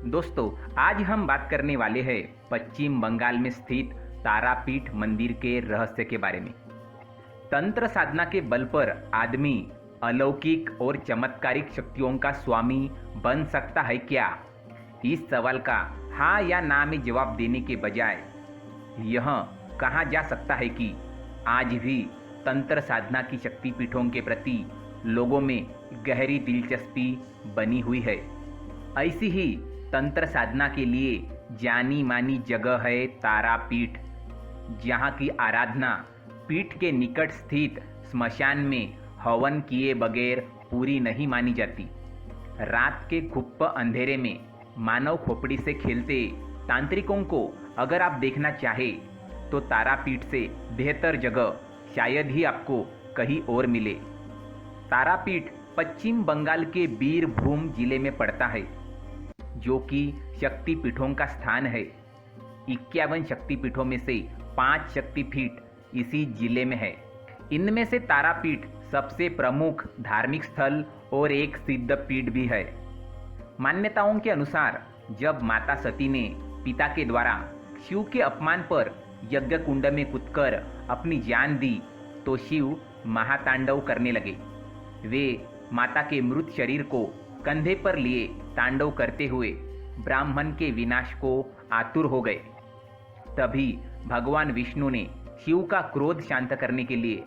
दोस्तों, आज हम बात करने वाले हैं पश्चिम बंगाल में स्थित तारापीठ मंदिर के रहस्य के बारे में। तंत्र साधना के बल पर आदमी अलौकिक और चमत्कारिक शक्तियों का स्वामी बन सकता है क्या? इस सवाल का हाँ या ना में जवाब देने के बजाय यह कहा जा सकता है कि आज भी तंत्र साधना की शक्तिपीठों के प्रति लोगों में गहरी दिलचस्पी बनी हुई है। ऐसी ही तंत्र साधना के लिए जानी मानी जगह है तारापीठ, जहाँ की आराधना पीठ के निकट स्थित स्मशान में हवन किए बगैर पूरी नहीं मानी जाती। रात के गुप्त अंधेरे में मानव खोपड़ी से खेलते तांत्रिकों को अगर आप देखना चाहे तो तारापीठ से बेहतर जगह शायद ही आपको कहीं और मिले। तारापीठ पश्चिम बंगाल के बीरभूम जिले में पड़ता है, जो कि शक्तिपीठों का स्थान है। 51 शक्तिपीठों में से 5 शक्तिपीठ इसी जिले में है। इनमें से तारापीठ सबसे प्रमुख धार्मिक स्थल और एक सिद्ध पीठ भी है। मान्यताओं के अनुसार जब माता सती ने पिता के द्वारा शिव के अपमान पर यज्ञ कुंड में कूदकर अपनी जान दी तो शिव महातांडव करने लगे। वे माता के मृत शरीर को कंधे पर लिए तांडव करते हुए ब्राह्मण के विनाश को आतुर हो गए। तभी भगवान विष्णु ने शिव का क्रोध शांत करने के लिए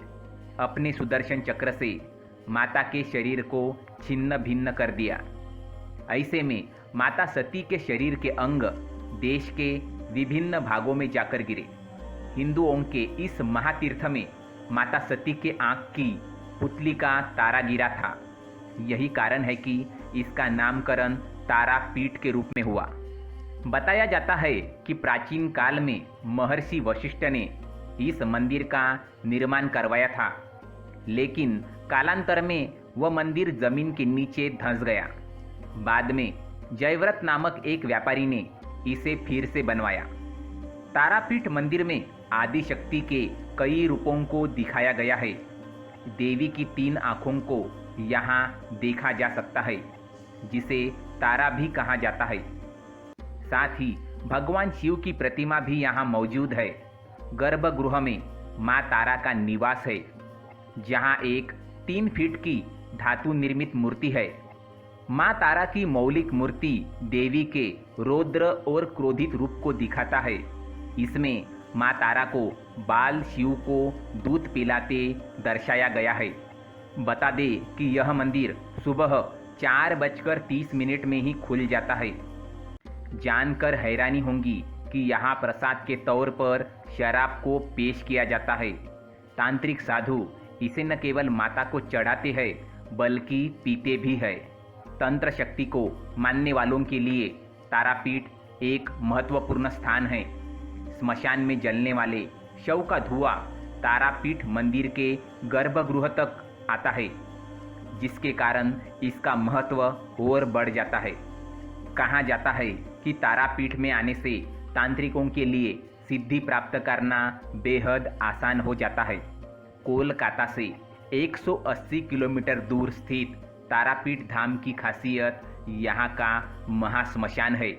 अपने सुदर्शन चक्र से माता के शरीर को छिन्न भिन्न कर दिया। ऐसे में माता सती के शरीर के अंग देश के विभिन्न भागों में जाकर गिरे। हिंदुओं के इस महातीर्थ में माता सती के आंख की पुतली का तारा गिरा था। यही कारण है कि इसका नामकरण तारापीठ के रूप में हुआ। बताया जाता है कि प्राचीन काल में महर्षि वशिष्ठ ने इस मंदिर का निर्माण करवाया था, लेकिन कालांतर में वह मंदिर जमीन के नीचे धंस गया। बाद में जयव्रत नामक एक व्यापारी ने इसे फिर से बनवाया। तारापीठ मंदिर में आदि शक्ति के कई रूपों को दिखाया गया है। देवी की 3 आँखों को यहाँ देखा जा सकता है, जिसे तारा भी कहा जाता है। साथ ही भगवान शिव की प्रतिमा भी यहाँ मौजूद है। गर्भगृह में माँ तारा का निवास है, जहाँ एक 3 फीट की धातु निर्मित मूर्ति है। माँ तारा की मौलिक मूर्ति देवी के रौद्र और क्रोधित रूप को दिखाता है। इसमें माँ तारा को बाल शिव को दूध पिलाते दर्शाया गया है। बता दे कि यह मंदिर सुबह 4:30 में ही खुल जाता है। जानकर हैरानी होंगी कि यहाँ प्रसाद के तौर पर शराब को पेश किया जाता है। तांत्रिक साधु इसे न केवल माता को चढ़ाते हैं बल्कि पीते भी है। तंत्र शक्ति को मानने वालों के लिए तारापीठ एक महत्वपूर्ण स्थान है। स्मशान में जलने वाले शव का धुआं तारापीठ मंदिर के गर्भगृह तक आता है, जिसके कारण इसका महत्व और बढ़ जाता है। कहा जाता है कि तारापीठ में आने से तांत्रिकों के लिए सिद्धि प्राप्त करना बेहद आसान हो जाता है। कोलकाता से 180 किलोमीटर दूर स्थित तारापीठ धाम की खासियत यहाँ का महाश्मशान है।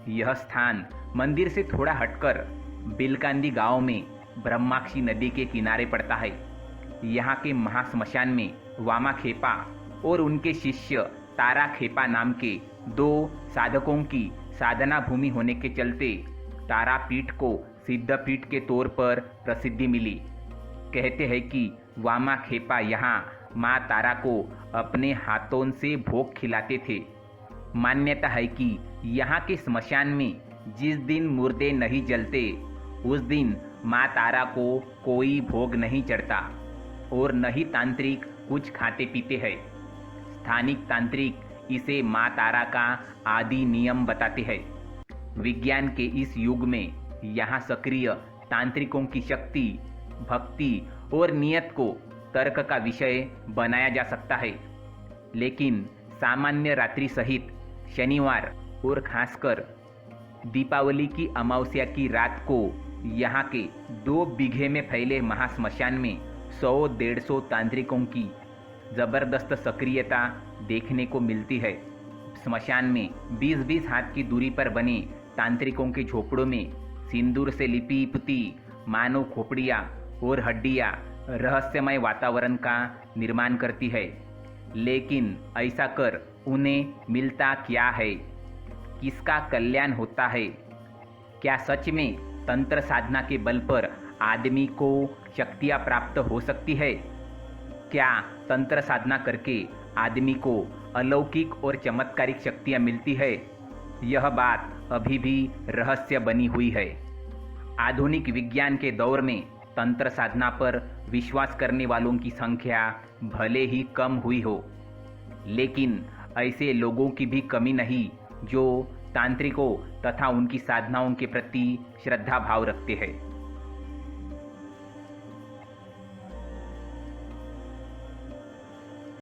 यह स्थान मंदिर से थोड़ा हटकर बिलकांदी गांव में ब्रह्माक्षी नदी के किनारे पड़ता है। यहाँ के महाश्मशान में वामा खेपा और उनके शिष्य तारा खेपा नाम के 2 साधकों की साधना भूमि होने के चलते तारापीठ को सिद्धपीठ के तौर पर प्रसिद्धि मिली। कहते हैं कि वामा खेपा यहाँ माँ तारा को अपने हाथों से भोग खिलाते थे। मान्यता है कि यहाँ के स्मशान में जिस दिन मुर्दे नहीं जलते उस दिन माँ तारा को कोई भोग नहीं चढ़ता और न ही तांत्रिक कुछ खाते पीते हैं। स्थानिक तांत्रिक इसे माँ तारा का आदि नियम बताते हैं। विज्ञान के इस युग में यहाँ सक्रिय तांत्रिकों की शक्ति, भक्ति और नियत को तर्क का विषय बनाया जा सकता है, लेकिन सामान्य रात्रि सहित शनिवार और खासकर दीपावली की अमावस्या की रात को यहाँ के 2 बीघे में फैले महाश्मशान में 100-150 तांत्रिकों की जबरदस्त सक्रियता देखने को मिलती है। स्मशान में 20-20 हाथ की दूरी पर बने तांत्रिकों के झोपड़ों में सिंदूर से लिपी पुती मानव खोपड़ियाँ और हड्डियाँ रहस्यमय वातावरण का निर्माण करती है। लेकिन ऐसा कर उन्हें मिलता क्या है? किसका कल्याण होता है? क्या सच में तंत्र साधना के बल पर आदमी को शक्तियाँ प्राप्त हो सकती है? क्या तंत्र साधना करके आदमी को अलौकिक और चमत्कारिक शक्तियाँ मिलती है? यह बात अभी भी रहस्य बनी हुई है। आधुनिक विज्ञान के दौर में तंत्र साधना पर विश्वास करने वालों की संख्या भले ही कम हुई हो, लेकिन ऐसे लोगों की भी कमी नहीं जो तांत्रिकों तथा उनकी साधनाओं के प्रति श्रद्धा भाव रखते हैं।